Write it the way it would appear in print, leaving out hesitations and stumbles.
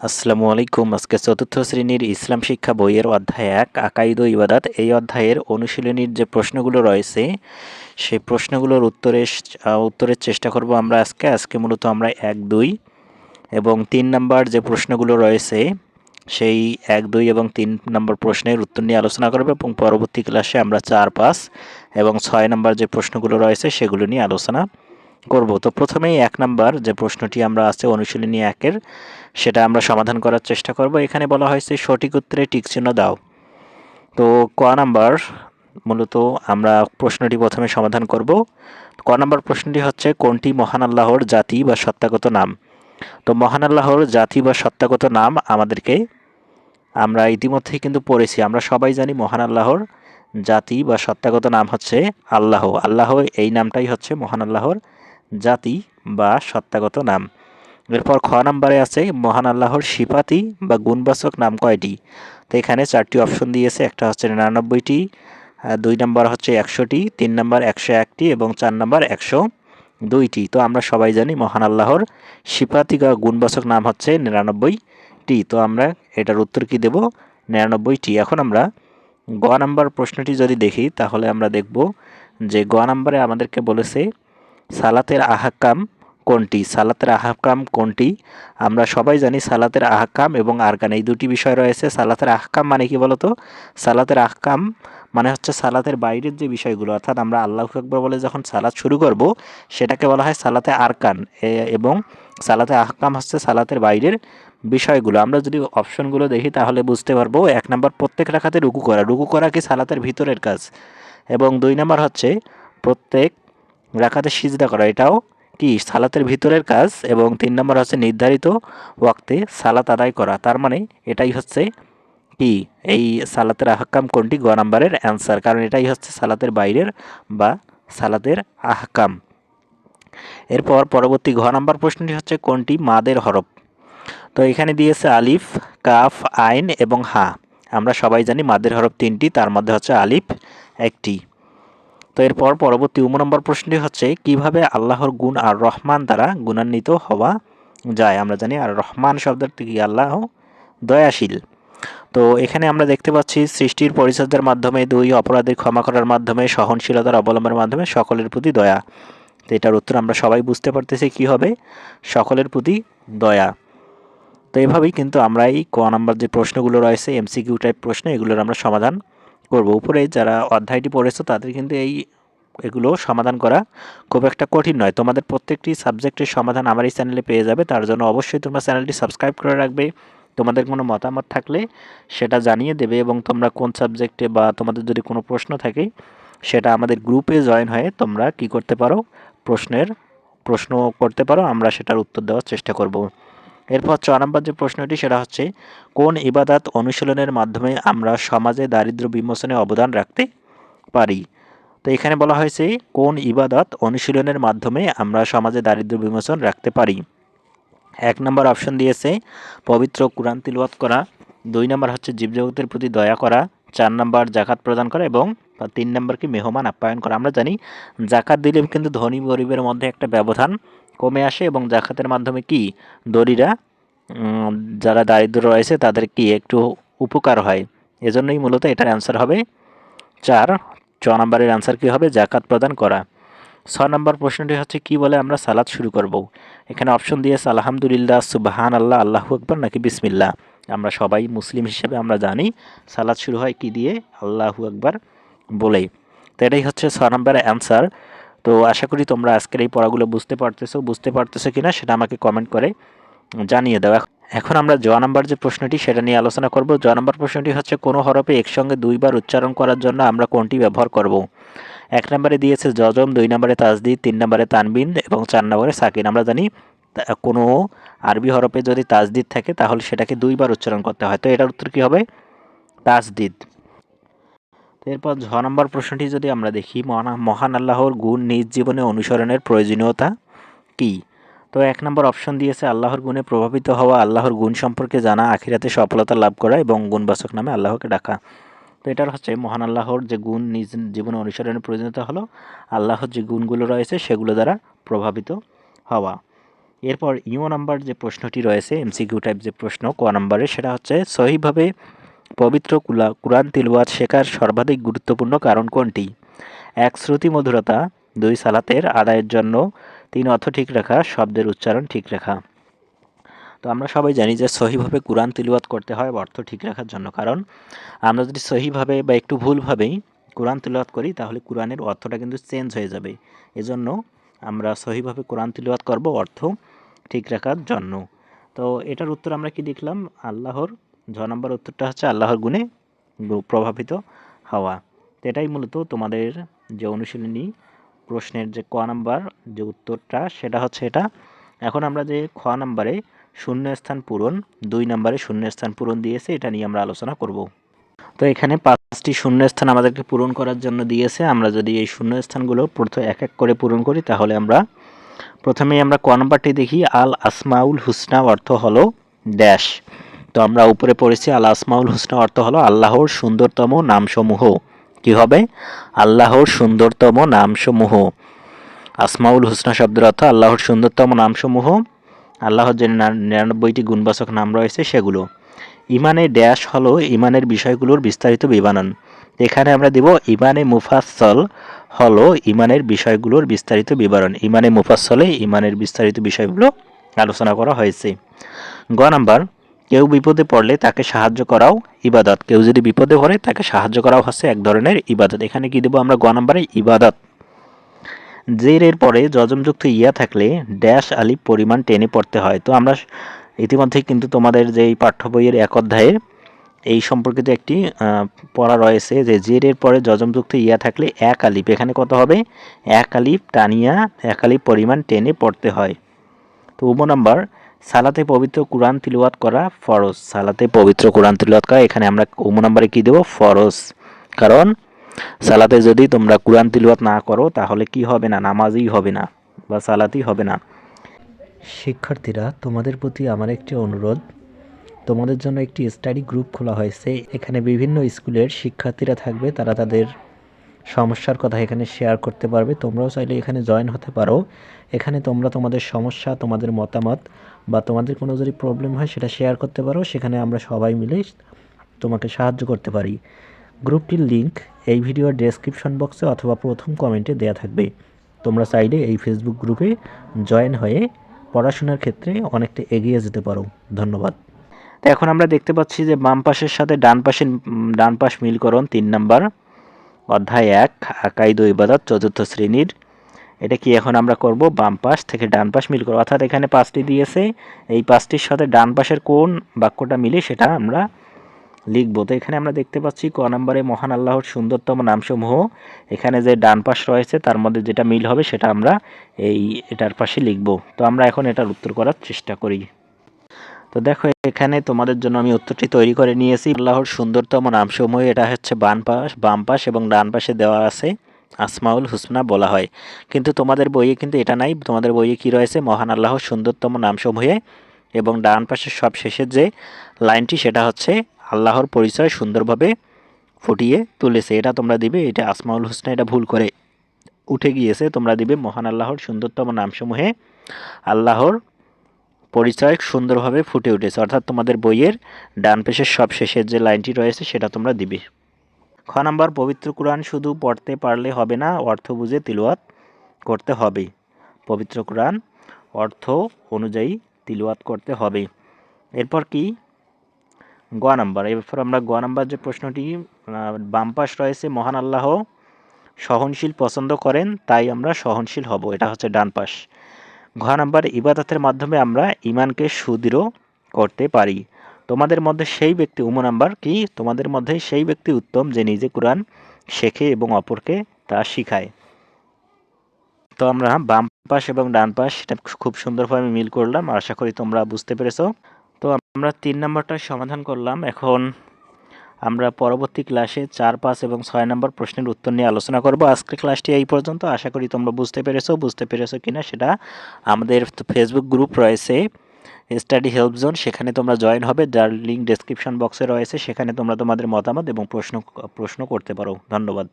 আসসালামু আলাইকুম। আজকে চতুর্থ শ্রেণীর ইসলাম শিক্ষা বইয়ের অধ্যায় ১ আকাইদ ও ইবাদাত এই অধ্যায়ের অনুশীলনীর যে প্রশ্নগুলো রয়েছে সেই প্রশ্নগুলোর উত্তরের চেষ্টা করব আমরা আজকে মূলত আমরা ১, ২ এবং ৩ নাম্বার যে প্রশ্নগুলো রয়েছে সেই ১, ২ এবং ৩ নম্বর প্রশ্নের উত্তর নিয়ে আলোচনা করব এবং পরবর্তী ক্লাসে আমরা ৪, ৫ এবং ৬ নাম্বার যে প্রশ্নগুলো রয়েছে সেগুলো নিয়ে আলোচনা করব। তো প্রথমেই ১ নাম্বার যে প্রশ্নটি আমরা আছে অনুশীলনী ১-এর সেটা আমরা সমাধান করার চেষ্টা করব। এখানে বলা হয়েছে সঠিক উত্তরে টিক চিহ্ন দাও। তো ক নাম্বার মূলত আমরা প্রশ্নটি প্রথমে সমাধান করব। ক নাম্বার প্রশ্নটি হচ্ছে কোনটি মহান আল্লাহর জাতি বা সত্তাগত নাম? তো মহান আল্লাহর জাতি বা সত্তাগত নাম আমরা ইতিমধ্যেই কিন্তু পড়েছি। আমরা সবাই জানি মহান আল্লাহর জাতি বা সত্তাগত নাম হচ্ছে আল্লাহ। আল্লাহ এই নামটাই হচ্ছে মহান আল্লাহর জাতি বা সত্তাগত নাম। এরপর খ নাম্বারে আছে মহান আল্লাহর সিফাতি বা গুণবাচক নাম কয়টি? তো এখানে 4টি অপশন দিয়েছে। একটা হচ্ছে 99টি, 2 নাম্বার হচ্ছে 100টি, 3 নাম্বার 101টি এবং 4 নাম্বার 102টি। তো আমরা সবাই জানি মহান আল্লাহর সিফাতি বা গুণবাচক নাম হচ্ছে 99টি। তো আমরা এটার উত্তর কি দেব? 99টি। এখন আমরা গ নাম্বার প্রশ্নটি যদি দেখি তাহলে আমরা দেখব যে গ নাম্বারে আমাদেরকে বলেছে সালাতের আহকাম কোনটি? সালাতের আহকাম কোনটি? আমরা সবাই জানি সালাতের আহকাম এবং আরকান এই দুটি বিষয় রয়েছে। সালাতের আহকাম মানে কি বলতো? সালাতের আহকাম মানে হচ্ছে সালাতের বাইরের যে বিষয়গুলো, অর্থাৎ আমরা আল্লাহু আকবার বলে যখন সালাত শুরু করব সেটাকে বলা হয় সালাতে আরকান এবং সালাতে আহকাম হচ্ছে সালাতের বাইরের বিষয়গুলো। আমরা যদি অপশনগুলো দেখি তাহলে বুঝতে পারবো। ১ নাম্বার প্রত্যেক রাকাতে রুকু করা। রুকু করা কি সালাতের ভিতরের কাজ? এবং ২ নাম্বার হচ্ছে প্রত্যেক রাকাতে সিজদা করা, এটাও কি সালাতের ভিতরের কাজ। এবং ৩ নম্বর হচ্ছে নির্ধারিত ওয়াক্তে সালাত আদায় করা। তার মানে এটাই হচ্ছে কি এই সালাতের আহকাম কোনটি? গ নাম্বারের অ্যান্সার, কারণ এটাই হচ্ছে সালাতের বাইরের বা সালাতের আহকাম। এরপর পরবর্তী ঘ নাম্বার প্রশ্নটি হচ্ছে কোনটি মাদের হরফ? তো এখানে দিয়েছে আলিফ, কাফ, আইন এবং হা। আমরা সবাই জানি মাদের হরফ 3টি, তার মধ্যে হচ্ছে আলিফ 1টি। তো এরপর পরবর্তী নম্বর প্রশ্নটি হচ্ছে কিভাবে আল্লাহর গুণ আর রহমান দ্বারা গুণান্বিত হওয়া যায়? আমরা জানি আর রহমান শব্দের কি আল্লাহ দয়াশীল। তো এখানে আমরা দেখতে পাচ্ছি সৃষ্টির পরিচর্যার মাধ্যমে, 2 অপরাধের ক্ষমা করার মাধ্যমে, সহনশীলতার অবলম্বনের মাধ্যমে, সকলের প্রতি দয়া। তো এটার উত্তর আমরা সবাই বুঝতে পারতেছি কি হবে? সকলের প্রতি দয়া। তো এভাবেই কিন্তু আমরা এই ক নাম্বার যে প্রশ্নগুলো রয়েছে এমসিকিউ টাইপ প্রশ্ন, এগুলোর আমরা সমাধান করব। উপরে যারা অধ্যায়টি পড়েছো তাদের কিন্তু এগুলো সমাধান করা খুব একটা কঠিন নয়। তোমাদের প্রত্যেকটি সাবজেক্টের সমাধান আমার এই চ্যানেলে পেয়ে যাবে। তার জন্য অবশ্যই তোমরা চ্যানেলটি সাবস্ক্রাইব করে রাখবে। তোমাদের কোনো মতামত থাকলে সেটা জানিয়ে দেবে এবং তোমরা কোন সাবজেক্টে বা তোমাদের যদি কোনো প্রশ্ন থাকে সেটা আমাদের গ্রুপে জয়েন হয়ে তোমরা কি করতে পারো? প্রশ্ন করতে পারো, আমরা সেটার উত্তর দেওয়ার চেষ্টা করব। এরপর ৪ নম্বর যে প্রশ্নটি সেটা হচ্ছে কোন ইবাদত অনুশীলনের মাধ্যমে আমরা সমাজে দারিদ্র্য বিমোচনে অবদান রাখতে পারি? তো এখানে বলা হয়েছে কোন ইবাদত অনুশীলনের মাধ্যমে আমরা সমাজে দারিদ্র্য বিমোচন রাখতে পারি। ১ নম্বর অপশন দিয়েছে পবিত্র কুরআন তিলাওয়াত করা, ২ নম্বর হচ্ছে জীবজগতের প্রতি দয়া করা, ৪ নম্বর জাকাত প্রদান করা এবং ৩ নম্বর কি মেহমান আপ্যায়ন করা। আমরা জানি জাকাত দিলে কিন্তু ধনী গরিবের মধ্যে একটা ব্যবধান কমে আসে এবং জাকাতের মাধ্যমে কি দরিদ্ররা যারা দারিদ্র রয়েছে তাদের কি একটু উপকার হয়। এজন্যই মূলত এটার অ্যান্সার হবে ৪। ৬ নম্বরের অ্যান্সার কী হবে? জাকাত প্রদান করা। ৬ নম্বর প্রশ্নটি হচ্ছে কি বলে আমরা সালাত শুরু করব? এখানে অপশন দিয়েছে আলহামদুলিল্লাহ, সুবহান আল্লাহ, আল্লাহু আকবার নাকি বিসমিল্লাহ। আমরা সবাই মুসলিম হিসেবে আমরা জানি সালাত শুরু হয় কি দিয়ে? আল্লাহু আকবার বলে। তো এটাই হচ্ছে ৬ নম্বরের অ্যান্সার। তো আশা করি তোমরা আজকের এই পড়াগুলো বুঝতে পারতেছো কিনা সেটা আমাকে কমেন্ট করে জানিয়ে দাও। এখন আমরা জ নাম্বার যে প্রশ্নটি সেটা নিয়ে আলোচনা করব। জ নাম্বার প্রশ্নটি হচ্ছে কোনো হরফে একসঙ্গে 2 বার উচ্চারণ করার জন্য আমরা কোনটি ব্যবহার করব? ১ নম্বরে দিয়েছে যজম, ২ নম্বরে তাসদিদ, ৩ নম্বরে তানবিন এবং ৪ নম্বরে সাকিন। আমরা জানি কোনো আরবি হরফে যদি তাসদিদ থাকে তাহলে সেটাকে 2 বার উচ্চারণ করতে হয়। তো এটার উত্তর কী হবে? তাসদিদ। এরপর ঝ নম্বর প্রশ্নটি যদি আমরা দেখি মহান আল্লাহর গুণ নিজ জীবনে অনুসরণের প্রয়োজনীয়তা কী? তো ১ নম্বর অপশন দিয়েছে আল্লাহর গুণে প্রভাবিত হওয়া, আল্লাহর গুণ সম্পর্কে জানা, আখিরাতে সফলতা লাভ করা এবং গুণবাচক নামে আল্লাহকে ডাকা। তো এটার হচ্ছে মহান আল্লাহর যে গুণ নিজ জীবনে অনুসরণের প্রয়োজনীয়তা হলো আল্লাহর যে গুণগুলো রয়েছে সেগুলো দ্বারা প্রভাবিত হওয়া। এরপর ইও নাম্বার যে প্রশ্নটি রয়েছে এমসিকিউ টাইপ যে প্রশ্ন ক নাম্বারে, সেটা হচ্ছে সহিভাবে পবিত্র কুরআন তিলাওয়াত শেখার সর্বাধিক গুরুত্বপূর্ণ কারণ কোনটি? 1 শ্রুতি মধুরতা, 2 সালাতের আদায়ের জন্য, 3 অর্থ ঠিক রাখা, শব্দের উচ্চারণ ঠিক রাখা। তো আমরা সবাই জানি যে সহিভাবে কুরআন তিলাওয়াত করতে হয় অর্থ ঠিক রাখার জন্য, কারণ আমরা যদি সহিভাবে বা একটু ভুলভাবেই কোরআন তিলাওয়াত করি তাহলে কোরআনের অর্থটা কিন্তু চেঞ্জ হয়ে যাবে। এজন্য আমরা সহিভাবে কোরআন তিলাওয়াত করব অর্থ ঠিক রাখার জন্য। তো এটার উত্তর আমরা কি দেখলাম? আল্লাহর নম্বর উত্তরটা হচ্ছে আল্লাহর গুণে প্রভাবিত হওয়া। তো এটাই মূলত তোমাদের যে অনুশীলনী প্রশ্নের যে ক নাম্বার যে উত্তরটা সেটা হচ্ছে এটা। এখন আমরা যে খ নাম্বারে শূন্যস্থান পূরণ, 2 নাম্বারে শূন্যস্থান পূরণ দিয়েছে, এটা নিয়ে আমরা আলোচনা করব। তো এখানে 5টি শূন্যস্থান আমাদেরকে পূরণ করার জন্য দিয়েছে। আমরা যদি এই শূন্যস্থানগুলো প্রথমে এক এক করে পূরণ করি তাহলে আমরা প্রথমেই আমরা ক নাম্বারটি দেখি। আল আসমাউল হুসনা অর্থ হলো ড্যাশ। তো আমরা উপরে পড়েছি আল আসমাউল হুসনা অর্থ হলো আল্লাহর সুন্দরতম নামসমূহ। কি হবে? আল্লাহর সুন্দরতম নামসমূহ। আসমাউল হুসনা শব্দের অর্থ আল্লাহর সুন্দরতম নামসমূহ, আল্লাহর যে 99টি গুণবাচক নাম রয়েছে সেগুলো। ইমানে ড্যাশ হলো ইমানের বিষয়গুলোর বিস্তারিত বিবরণ। এখানে আমরা দেব ইমানে মুফাসসল হলো ইমানের বিষয়গুলোর বিস্তারিত বিবরণ। ইমানে মুফাসসলে ইমানের বিস্তারিত বিষয়গুলো আলোচনা করা হয়েছে। গ নাম্বার, কেউ বিপদে পড়লে তাকে সাহায্য করাও ইবাদত। কেউ যদি বিপদে পড়ে তাকে সাহায্য করাও হচ্ছে এক ধরনের ইবাদত। এখানে কি দেব আমরা? গ নাম্বারে ইবাদত। জেরের পরে যজমযুক্ত ইয়া থাকলে ড্যাশ আলিফ পরিমাণ টেনে পড়তে হয়। তো আমরা ইতিমধ্যে কিন্তু তোমাদের যে পাঠ্য বইয়ের 1 অধ্যায়ে এই সম্পর্কিত একটি পড়া রয়েছে যে জেরের পরে যজমযুক্ত ইয়া থাকলে 1 আলিফ, এখানে কত হবে? 1 আলিফ টানিয়া 1 আলিফ পরিমাণ টেনে পড়তে হয়। তো নাম্বার, সালাতে পবিত্র কুরআন তিলাওয়াত করা ফরজ। সালাতে পবিত্র কুরআন তিলাওয়াত করা, এখানে আমরা নাম্বারে কি দেব? ফরজ। কারণ সালাতে যদি তোমরা কুরআন তিলাওয়াত না করো তাহলে কি হবে না? নামাজই হবে না বা সালাতই হবে না। শিক্ষার্থীরা, তোমাদের প্রতি আমার একটি অনুরোধ, তোমাদের জন্য একটি স্টাডি গ্রুপ খোলা হয়েছে। এখানে বিভিন্ন স্কুলের শিক্ষার্থীরা থাকবে, তারা তাদের সমস্যার কথা এখানে শেয়ার করতে পারবে। তোমরাও চাইলে এখানে জয়েন হতে পারো। এখানে তোমরা তোমাদের সমস্যা, তোমাদের মতামত বা তোমাদের কোনো যদি প্রবলেম হয় সেটা শেয়ার করতে পারো। সেখানে আমরা সবাই মিলে তোমাকে সাহায্য করতে পারি। গ্রুপটির লিংক এই ভিডিওর ডেসক্রিপশন বক্সে অথবা প্রথম কমেন্টে দেওয়া থাকবে। তোমরা চাইলে এই ফেসবুক গ্রুপে জয়েন হয়ে পড়াশোনার ক্ষেত্রে অনেকটা এগিয়ে যেতে পারো। ধন্যবাদ। তো এখন আমরা দেখতে পাচ্ছি যে বাম পাশের সাথে ডান পাশ মিলকরণ 3 নাম্বার অধ্যায় 1 আকাইদ ও ইবাদত 4র্থ শ্রেণীর। এটা কি এখন আমরা করব? বাম পাশ থেকে ডান পাশ মিল করব। অর্থাৎ এখানে 5টি দিয়েছে, এই 5টির সাথে ডান পাশের কোন বাক্যটা মিলে সেটা আমরা লিখব। তো এখানে আমরা দেখতে পাচ্ছি ক নম্বরে মহান আল্লাহর সুন্দরতম নামসমূহ। এখানে যে ডান পাশ রয়েছে তার মধ্যে যেটা মিল হবে সেটা আমরা এটার পাশে লিখব। তো আমরা এখন এটার উত্তর করার চেষ্টা করি। তো দেখো এখানে তোমাদের জন্য আমি উত্তরটি তৈরি করে নিয়েছি। আল্লাহর সুন্দরতম নামসমূহ, এটা হচ্ছে বাম পাশ এবং ডান পাশে দেওয়া আছে আসমাউল হুসনা বলা হয়। কিন্তু তোমাদের বইয়ে কিন্তু এটা নাই। তোমাদের বইয়ে কি রয়েছে? মহান আল্লাহর সুন্দরতম নামসমূহে এবং ডান পাশের সব শেষের যে লাইনটি সেটা হচ্ছে আল্লাহর পরিচয় সুন্দরভাবে ফুটিয়ে তুলেছে। এটা তোমরা দিবে। এটা আসমাউল হুসনা, এটা ভুল করে উঠে গিয়েছে। তোমরা দিবে মহান আল্লাহর সুন্দরতম নামসমূহে আল্লাহর পরিচয় সুন্দরভাবে ফুটে উঠেছে। অর্থাৎ তোমাদের বইয়ের ডান পাশের সব শেষের যে লাইনটি রয়েছে সেটা তোমরা দিবে। খ নাম্বার, পবিত্র কুরআন শুধু পড়তে পারলে হবে না, অর্থ বুঝে তিলাওয়াত করতে হবে। পবিত্র কুরআন অর্থ অনুযায়ী তিলাওয়াত করতে হবে। এরপর কি? গ নাম্বার। এরপর আমরা গ নাম্বার যে প্রশ্নটি, বাম পাশ রয়েছে মহান আল্লাহ সহনশীল পছন্দ করেন তাই আমরা সহনশীল হব, এটা হচ্ছে ডান পাশ। ঘ নাম্বার, ইবাদতের মাধ্যমে আমরা ঈমানকে সুদৃঢ় করতে পারি। তোমাদের মধ্যে সেই ব্যক্তি নাম্বার কি? তোমাদের মধ্যে সেই ব্যক্তি উত্তম যে নিজে কুরআন শেখে এবং অপরকে তা শিখায়। তো আমরা বাম পাশ এবং ডান পাশ এটা খুব সুন্দরভাবে মিল করলাম। আশা করি তোমরা বুঝতে পেরেছো। তো আমরা 3 নাম্বারটা সমাধান করলাম। এখন আমরা পরবর্তী ক্লাসে 4, 5 এবং 6 নম্বর প্রশ্নের উত্তর নিয়ে আলোচনা করব। আজকের ক্লাসটি এই পর্যন্ত। আশা করি তোমরা বুঝতে পেরেছো কিনা সেটা আমাদের ফেসবুক গ্রুপ রয়েছে স্টাডি হেল্প জোন, সেখানে তোমরা জয়েন হবে, যার লিঙ্ক ডেসক্রিপশন বক্সে রয়েছে। সেখানে তোমরা তোমাদের মতামত এবং প্রশ্ন করতে পারো। ধন্যবাদ।